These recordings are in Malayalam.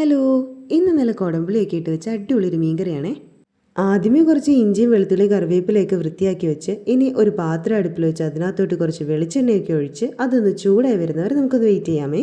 ഹലോ, ഇന്ന് നല്ല കുടംപുളിയൊക്കെ ഇട്ട് വെച്ച് അടിപൊളിയൊരു മീൻകറിയാണേ. ആദ്യമേ കുറച്ച് ഇഞ്ചിയും വെളുത്തുള്ളി കറിവേപ്പിലയൊക്കെ വൃത്തിയാക്കി വെച്ച് ഇനി ഒരു പാത്രം അടുപ്പിൽ വെച്ച് അതിനകത്തോട്ട് കുറച്ച് വെളിച്ചെണ്ണയൊക്കെ ഒഴിച്ച് അതൊന്ന് ചൂടായി വരുന്നവരെ നമുക്കത് വെയിറ്റ് ചെയ്യാമേ.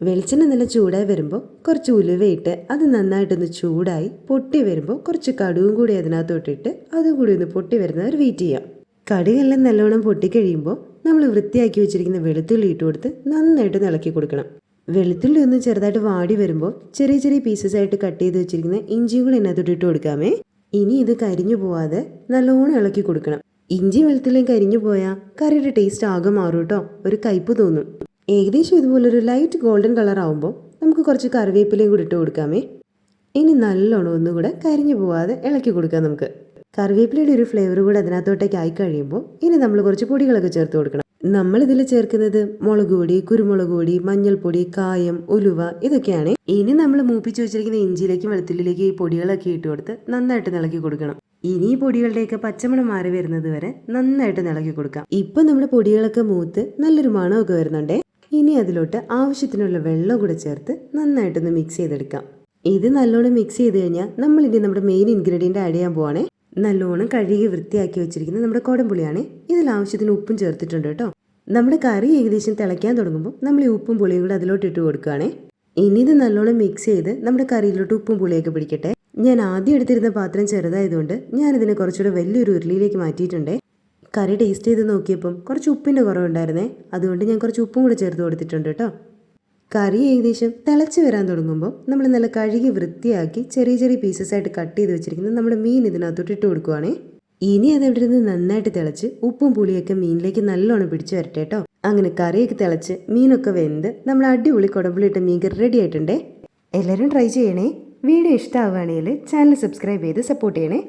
വെളിച്ചെണ്ണ നല്ല ചൂടായി വരുമ്പോൾ കുറച്ച് ഉലുവയിട്ട് അത് നന്നായിട്ടൊന്ന് ചൂടായി പൊട്ടി വരുമ്പോൾ കുറച്ച് കടുവും കൂടി അതിനകത്തോട്ടിട്ട് അതും കൂടി ഒന്ന് പൊട്ടി വരുന്നവർ വെയിറ്റ് ചെയ്യാം. കടുകെല്ലാം നല്ലോണം പൊട്ടിക്കഴിയുമ്പോൾ നമ്മൾ വൃത്തിയാക്കി വെച്ചിരിക്കുന്ന വെളുത്തുള്ളി ഇട്ട് കൊടുത്ത് നന്നായിട്ട് ഇളക്കി കൊടുക്കണം. വെളുത്തുള്ളി ഒന്ന് ചെറുതായിട്ട് വാടി വരുമ്പോൾ ചെറിയ ചെറിയ പീസസ് ആയിട്ട് കട്ട് ചെയ്ത് വെച്ചിരിക്കുന്ന ഇഞ്ചിയും കൂടി അതിനകത്തോട്ട് ഇട്ട് കൊടുക്കാമേ. ഇനി ഇത് കരിഞ്ഞു പോവാതെ നല്ലോണം ഇളക്കി കൊടുക്കണം. ഇഞ്ചി വെളുത്തുള്ളിയും കരിഞ്ഞു പോയാൽ കറിയുടെ ടേസ്റ്റ് ആകെ മാറും കേട്ടോ, ഒരു കയ്പ് തോന്നും. ഏകദേശം ഇതുപോലൊരു ലൈറ്റ് ഗോൾഡൻ കളർ ആകുമ്പോൾ നമുക്ക് കുറച്ച് കറിവേപ്പിലയും കൂടി ഇട്ട് കൊടുക്കാമേ. ഇനി നല്ലോണം ഒന്നുകൂടെ കരിഞ്ഞു പോവാതെ ഇളക്കി കൊടുക്കാം നമുക്ക്. കറിവേപ്പിലയുടെ ഒരു ഫ്ലേവർ കൂടെ അതിനകത്തോട്ടേക്ക് ആയി കഴിയുമ്പോൾ ഇനി നമ്മൾ കുറച്ച് പൊടികളൊക്കെ ചേർത്ത് കൊടുക്കണം. നമ്മളിതിൽ ചേർക്കുന്നത് മുളക് പൊടി, കുരുമുളക് പൊടി, മഞ്ഞൾപ്പൊടി, കായം, ഉലുവ ഇതൊക്കെയാണ്. ഇനി നമ്മൾ മൂപ്പിച്ച് വെച്ചിരിക്കുന്ന ഇഞ്ചിയിലേക്കും വെളുത്തുള്ളിയിലേക്ക് ഈ പൊടികളൊക്കെ ഇട്ട് കൊടുത്ത് നന്നായിട്ട് ഇളക്കി കൊടുക്കണം. ഇനി ഈ പൊടികളുടെയൊക്കെ പച്ചമണം മാറി വരുന്നത് വരെ നന്നായിട്ട് ഇളക്കി കൊടുക്കാം. ഇപ്പൊ നമ്മുടെ പൊടികളൊക്കെ മൂത്ത് നല്ലൊരു മണമൊക്കെ വരുന്നുണ്ടേ. ഇനി അതിലോട്ട് ആവശ്യത്തിനുള്ള വെള്ളം കൂടെ ചേർത്ത് നന്നായിട്ടൊന്ന് മിക്സ് ചെയ്തെടുക്കാം. ഇത് നല്ലോണം മിക്സ് ചെയ്ത് കഴിഞ്ഞാൽ നമ്മളിനി നമ്മുടെ മെയിൻ ഇൻഗ്രീഡിയന്റ് ആഡ് ചെയ്യാൻ പോവാണേ. നല്ലോണം കഴുകി വൃത്തിയാക്കി വെച്ചിരിക്കുന്ന നമ്മുടെ കുടംപുളിയാണ്. ഇതിൽ ആവശ്യത്തിന് ഉപ്പും ചേർത്തിട്ടുണ്ട് കേട്ടോ. നമ്മുടെ കറി ഏകദേശം തിളയ്ക്കാൻ തുടങ്ങുമ്പോൾ നമ്മൾ ഈ ഉപ്പും പുളിയും കൂടെ അതിലോട്ട് ഇട്ട് കൊടുക്കുകയാണേ. ഇനി ഇത് നല്ലോണം മിക്സ് ചെയ്ത് നമ്മുടെ കറിയിലോട്ട് ഉപ്പും പുളിയൊക്കെ പിടിക്കട്ടെ. ഞാൻ ആദ്യം എടുത്തിരുന്ന പാത്രം ചെറുതായതുകൊണ്ട് ഞാനിതിനെ കുറച്ചുകൂടെ വലിയൊരു ഉരുളിയിലേക്ക് മാറ്റിയിട്ടുണ്ടേ. കറി ടേസ്റ്റ് ചെയ്ത് നോക്കിയപ്പം കുറച്ച് ഉപ്പിൻ്റെ കുറവുണ്ടായിരുന്നേ, അതുകൊണ്ട് ഞാൻ കുറച്ച് ഉപ്പും കൂടെ ചേർത്ത് കൊടുത്തിട്ടുണ്ട് കേട്ടോ. കറി ഏകദേശം തിളച്ച് വരാൻ തുടങ്ങുമ്പോൾ നമ്മൾ നല്ല കഴുകി വൃത്തിയാക്കി ചെറിയ ചെറിയ പീസസ് ആയിട്ട് കട്ട് ചെയ്ത് വെച്ചിരിക്കുന്നത് നമ്മുടെ മീൻ ഇതിനകത്തോട്ട് ഇട്ട് കൊടുക്കുവാണേ. ഇനി അതവിടെ നിന്ന് നന്നായിട്ട് തിളച്ച് ഉപ്പും പുളിയൊക്കെ മീനിലേക്ക് നല്ലോണം പിടിച്ചു വരട്ടെ കേട്ടോ. അങ്ങനെ കറിയൊക്കെ തിളച്ച് മീനൊക്കെ വെന്ത് നമ്മൾ അടിപൊളി കുടംപുളി ഇട്ട മീൻ കറി റെഡി ആയിട്ടുണ്ടേ. എല്ലാവരും ട്രൈ ചെയ്യണേ. വീഡിയോ ഇഷ്ടമാവുകയാണെങ്കിൽ ചാനൽ സബ്സ്ക്രൈബ് ചെയ്ത് സപ്പോർട്ട് ചെയ്യണേ.